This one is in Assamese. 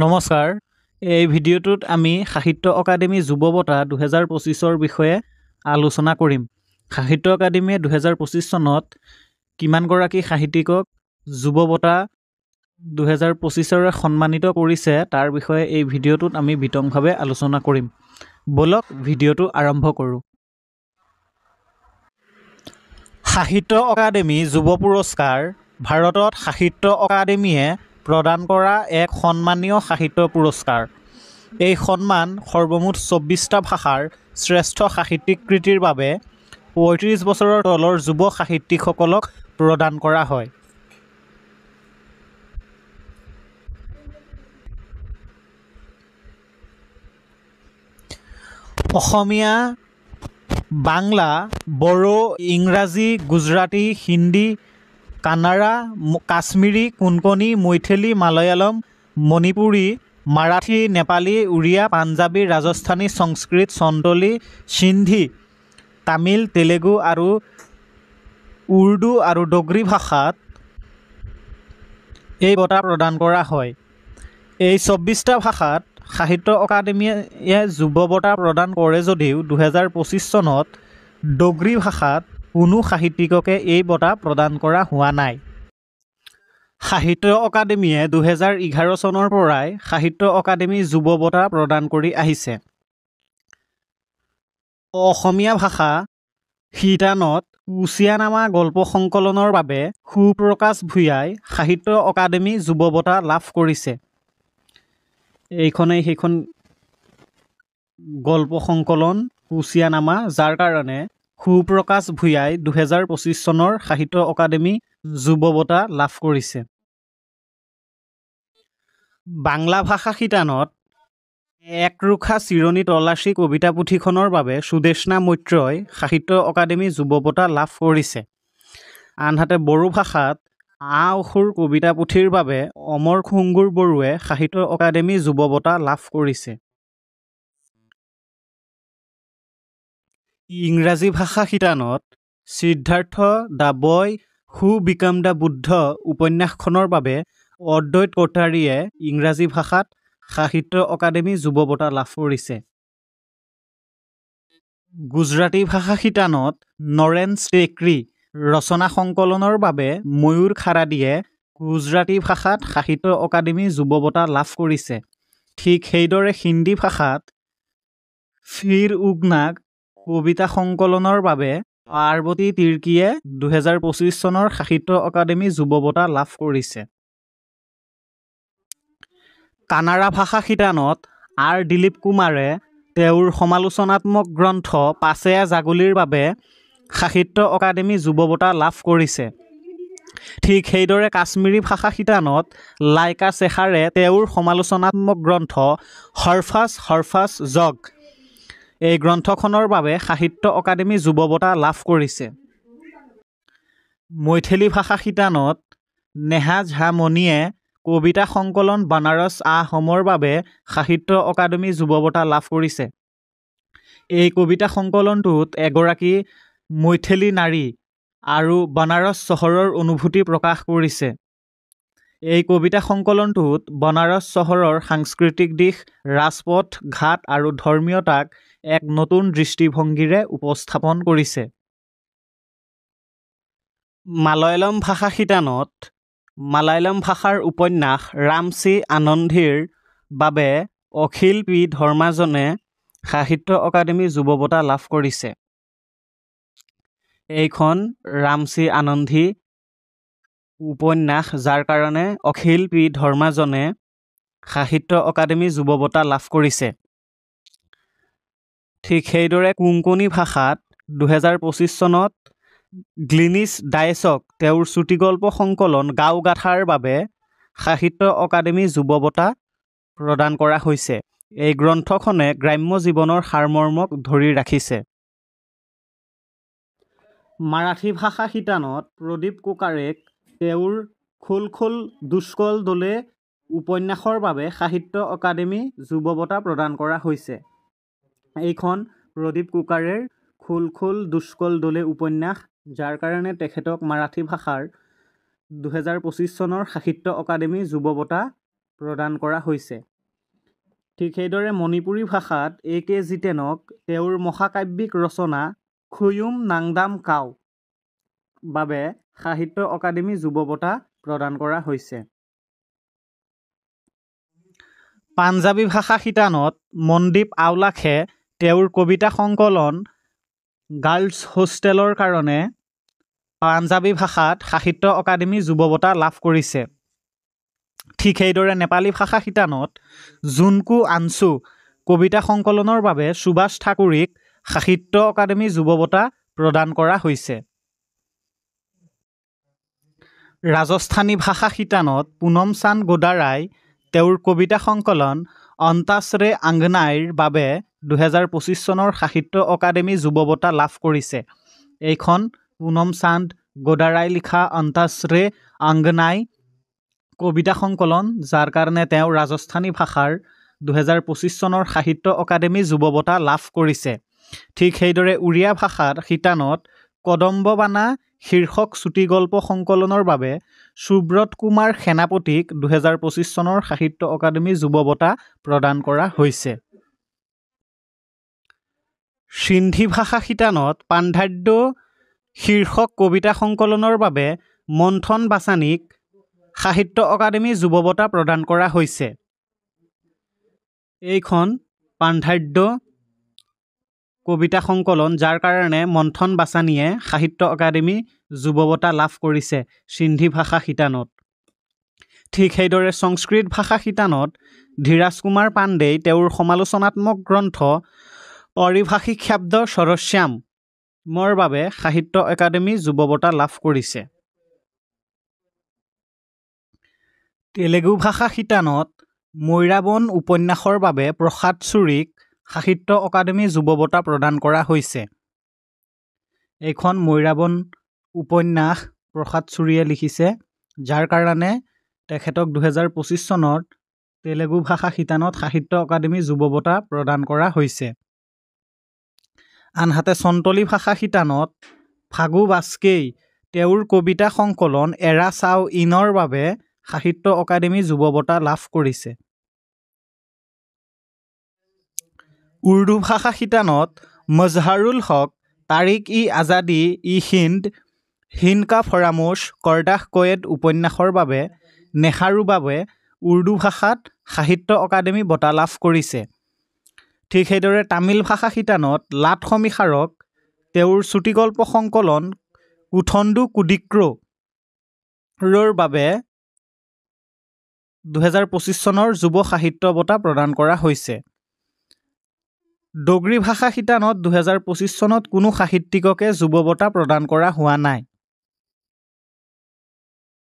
নমস্কাৰ। এই ভিডিঅ'টোত আমি সাহিত্য অকাডেমি যুৱ বঁটা 2025ৰ বিষয়ে আলোচনা কৰিম। সাহিত্য অকাডেমিয়ে 2025 চনত কিমানগৰাকী সাহিত্যিকক যুৱ বঁটা 2025ৰে সন্মানিত কৰিছে তাৰ বিষয়ে এই ভিডিঅ'টোত আমি বিতংভাৱে আলোচনা কৰিম। ব'লক ভিডিঅ'টো আৰম্ভ কৰোঁ। সাহিত্য অকাডেমি যুৱ পুৰস্কাৰ ভাৰতত সাহিত্য অকাডেমিয়ে প্ৰদান কৰা এক সন্মানীয় সাহিত্য পুৰস্কাৰ। এই সন্মান সৰ্বমুঠ 24টা ভাষাৰ শ্ৰেষ্ঠ সাহিত্যিক কৃতিৰ বাবে 35 বছৰৰ তলৰ যুৱ সাহিত্যিকসকলক প্ৰদান কৰা হয়। অসমীয়া, বাংলা, বড়ো, ইংৰাজী, গুজৰাটী, হিন্দী, কানাড়া, কাশ্মীৰী, কোঙ্কণী, মৈথিলী, মালয়ালম, মণিপুৰী, মাৰাঠী, নেপালী, উৰিয়া, পাঞ্জাবী, ৰাজস্থানী, সংস্কৃত, চন্তলী, সিন্ধী, তামিল, তেলেগু আৰু উৰ্দু আৰু ডগৰী ভাষাত এই বঁটা প্ৰদান কৰা হয়। এই 24টা ভাষাত সাহিত্য অকাডেমিয়ে যুৱ বঁটা প্ৰদান কৰে যদিও 2025 চনত ডগৰী ভাষাত কোনো সাহিত্যিককে এই বঁটা প্ৰদান কৰা হোৱা নাই। সাহিত্য অকাডেমিয়ে 2011 চনৰ পৰাই সাহিত্য অকাডেমি যুৱ বঁটা প্ৰদান কৰি আহিছে। অসমীয়া ভাষা শিতানত কুচিয়ানামা গল্প সংকলনৰ বাবে সুপ্ৰকাশ ভূঞাই সাহিত্য অকাডেমি যুৱ বঁটা লাভ কৰিছে। এইখনেই সেইখন গল্প সংকলন কুচিয়ানামা, যাৰ কাৰণে সুপ্ৰকাশ ভূঞাই 2025 চনৰ সাহিত্য অকাডেমি যুৱ বঁটা লাভ কৰিছে। বাংলা ভাষা শিতানত একৰুখা চিৰণী তলাচী কবিতা পুথিখনৰ বাবে সুদেষ্ণা মৈত্ৰই সাহিত্য অকাডেমি যুৱ বঁটা লাভ কৰিছে। আনহাতে বড়ো ভাষাত আ অসুৰ কবিতা পুথিৰ বাবে অমৰ খুংগুৰ বড়োৱে সাহিত্য অকাডেমি যুৱ বঁটা লাভ কৰিছে। ইংৰাজী ভাষা শিতানত Siddhartha the boy who became the Buddha উপন্যাসখনৰ বাবে অদ্বৈত কোঠাৰীয়ে ইংৰাজী ভাষাত সাহিত্য অকাডেমি যুৱ বঁটা লাভ কৰিছে। গুজৰাটী ভাষা শিতানত নৰেন ষ্টেকৰী ৰচনা সংকলনৰ বাবে ময়ূৰ খাৰাদীয়ে গুজৰাটী ভাষাত সাহিত্য অকাডেমি যুৱ বঁটা লাভ কৰিছে। ঠিক সেইদৰে হিন্দী ভাষাত ফিৰ উগনাগ কবিতা সংকলনৰ বাবে পাৰ্বতী তিৰ্কীয়ে 2025 চনৰ সাহিত্য অকাডেমি যুৱ বঁটা লাভ কৰিছে। কানাড়া ভাষা শিতানত আৰ দিলীপ কুমাৰে তেওঁৰ সমালোচনাত্মক গ্ৰন্থ পাছেয়া জাগুলিৰ বাবে সাহিত্য অকাডেমি যুৱ বঁটা লাভ কৰিছে। ঠিক সেইদৰে কাশ্মীৰী ভাষা শিতানত লাইকা চেখাৰে তেওঁৰ সমালোচনাত্মক গ্ৰন্থ হৰফাজ জগ এই গ্ৰন্থখনৰ বাবে সাহিত্য অকাডেমি যুৱ বঁটা লাভ কৰিছে। মৈথিলী ভাষা শিতানত নেহা ঝা মণিয়ে কবিতা সংকলন বানাৰস আ হমৰ বাবে সাহিত্য অকাডেমি যুৱ বঁটা লাভ কৰিছে। এই কবিতা সংকলনটোত এগৰাকী মৈথিলী নাৰী আৰু বানাৰস চহৰৰ অনুভূতি প্ৰকাশ কৰিছে। এই কবিতা সংকলনটোত বানাৰস চহৰৰ সাংস্কৃতিক দিশ, ৰাজপথ ঘাট আৰু ধৰ্মীয়তাক এক নতুন দৃষ্টিভংগীৰে উপস্থাপন কৰিছে। মালয়ালম ভাষা শিতানত মালয়ালম ভাষাৰ উপন্যাস ৰামচি আনন্দিৰ বাবে অখিল পি ধৰ্মাজনে সাহিত্য অকাডেমি যুৱ বঁটা লাভ কৰিছে। এইখন ৰামচি আনন্দী উপন্যাস, যাৰ কাৰণে অখিল পি ধৰ্মাজনে সাহিত্য অকাডেমি যুৱ বঁটা লাভ কৰিছে। ঠিক সেইদৰে কোঙ্কণী ভাষাত 2025 চনত গ্লিনিছ ডায়েছক তেওঁৰ চুটিগল্প সংকলন গাঁও গাথাৰ বাবে সাহিত্য অকাডেমি যুৱ বঁটা প্ৰদান কৰা হৈছে। এই গ্ৰন্থখনে গ্ৰাম্য জীৱনৰ সাৰমৰ্মক ধৰি ৰাখিছে। মাৰাঠী ভাষা শিতানত প্ৰদীপ কুকাৰেক তেওঁৰ খুল দুষ্কল দোলে উপন্যাসৰ বাবে সাহিত্য অকাডেমি যুৱ বঁটা প্ৰদান কৰা হৈছে। এইখন প্ৰদীপ কুকাৰেৰ খুল দুষ্কল দোলে উপন্যাস, যাৰ কাৰণে তেখেতক মাৰাঠী ভাষাৰ 2025 চনৰ সাহিত্য অকাডেমি যুৱ বঁটা প্ৰদান কৰা হৈছে। ঠিক সেইদৰে মণিপুৰী ভাষাত AK জিতেনক তেওঁৰ মহাকাব্যিক ৰচনা খুয়ুম নাংদাম কাও বাবে সাহিত্য অকাডেমি যুৱ বঁটা প্ৰদান কৰা হৈছে। পাঞ্জাবী ভাষা শিতানত মনদীপ আউলাখে তেওঁৰ কবিতা সংকলন গাৰ্লছ হোষ্টেলৰ কাৰণে পাঞ্জাবী ভাষাত সাহিত্য অকাডেমি যুৱ বঁটা লাভ কৰিছে। ঠিক সেইদৰে নেপালী ভাষা শিতানত জুনকু আনচু কবিতা সংকলনৰ বাবে সুভাষ ঠাকুৰীক সাহিত্য অকাডেমি যুৱ বঁটা প্ৰদান কৰা হৈছে। ৰাজস্থানী ভাষা শিতানত পুনম চান্দ গোদাৰাই তেওঁৰ কবিতা সংকলন অন্তাসৰে আংগনাইৰ বাবে 2025 চনৰ সাহিত্য অকাডেমি যুৱ বঁটা লাভ কৰিছে। এইখন পুনম চান্দ গোদাৰাই লিখা অন্তাসৰে আংগনাই কবিতা সংকলন, যাৰ কাৰণে তেওঁ ৰাজস্থানী ভাষাৰ 2025 চনৰ সাহিত্য অকাডেমি যুৱ বঁটা লাভ কৰিছে। ঠিক সেইদৰে উৰিয়া ভাষাৰ শিতানত কদম্ববানা শীৰ্ষক চুটিগল্প সংকলনৰ বাবে সুব্ৰত কুমাৰ সেনাপতিক 2025 চনৰ সাহিত্য অকাডেমি যুৱ বঁটা প্ৰদান কৰা হৈছে। সিন্ধি ভাষা শিতানত পাণ্ডাদ্য শীৰ্ষক কবিতা সংকলনৰ বাবে মন্থন বাচানিক সাহিত্য অকাডেমি যুৱ বঁটা প্ৰদান কৰা হৈছে। এইখন পাণ্ডাদ্য কবিতা সংকলন, যাৰ কাৰণে মন্থন বাচানিয়ে সাহিত্য অকাডেমি যুৱ বঁটা লাভ কৰিছে সিন্ধি ভাষা শিতানত। ঠিক সেইদৰে সংস্কৃত ভাষা শিতানত ধীৰাজ কুমাৰ পাণ্ডেই তেওঁৰ সমালোচনাত্মক গ্ৰন্থ পাৰিভাষিক শব্দ সৰস্যামৰ বাবে সাহিত্য অকাডেমি যুৱ বঁটা লাভ কৰিছে। তেলেগু ভাষা শিতানত মৈৰাবন উপন্যাসৰ বাবে প্ৰসাদ চুৰীক সাহিত্য অকাডেমি যুৱ বঁটা প্ৰদান কৰা হৈছে। এইখন মৈৰাবন উপন্যাস প্ৰসাদ চুৰীয়ে লিখিছে, যাৰ কাৰণে তেখেতক 2025 চনত তেলেগু ভাষা শিতানত সাহিত্য অকাডেমি যুৱ বঁটা প্ৰদান কৰা হৈছে। আনহাতে সন্তলী ভাষা শিতানত ফাগু বাস্কেই তেওঁৰ কবিতা সংকলন এৰা চাও ইনৰ বাবে সাহিত্য অকাডেমি যুৱ বঁটা লাভ কৰিছে। উৰ্দু ভাষা শিতানত মজহাৰুল হক তাৰিক ই আজাদী ই হিন্দ কা ফৰামোশ কৰদাহ কয়েদ উপন্যাসৰ বাবে নেহাৰুৰ বাবে উৰ্দু ভাষাত সাহিত্য অকাডেমি বঁটা লাভ কৰিছে। ঠিক সেইদৰে তামিল ভাষা শিতানত লাট সমীখাৰক তেওঁৰ চুটিগল্প সংকলন কুথন্দু কুডিক্ৰোৰ বাবে 2025 চনৰ যুৱ সাহিত্য বঁটা প্ৰদান কৰা হৈছে। ডগৰী ভাষা শিতানত 2025 চনত কোনো সাহিত্যিককে যুৱ বঁটা প্ৰদান কৰা হোৱা নাই।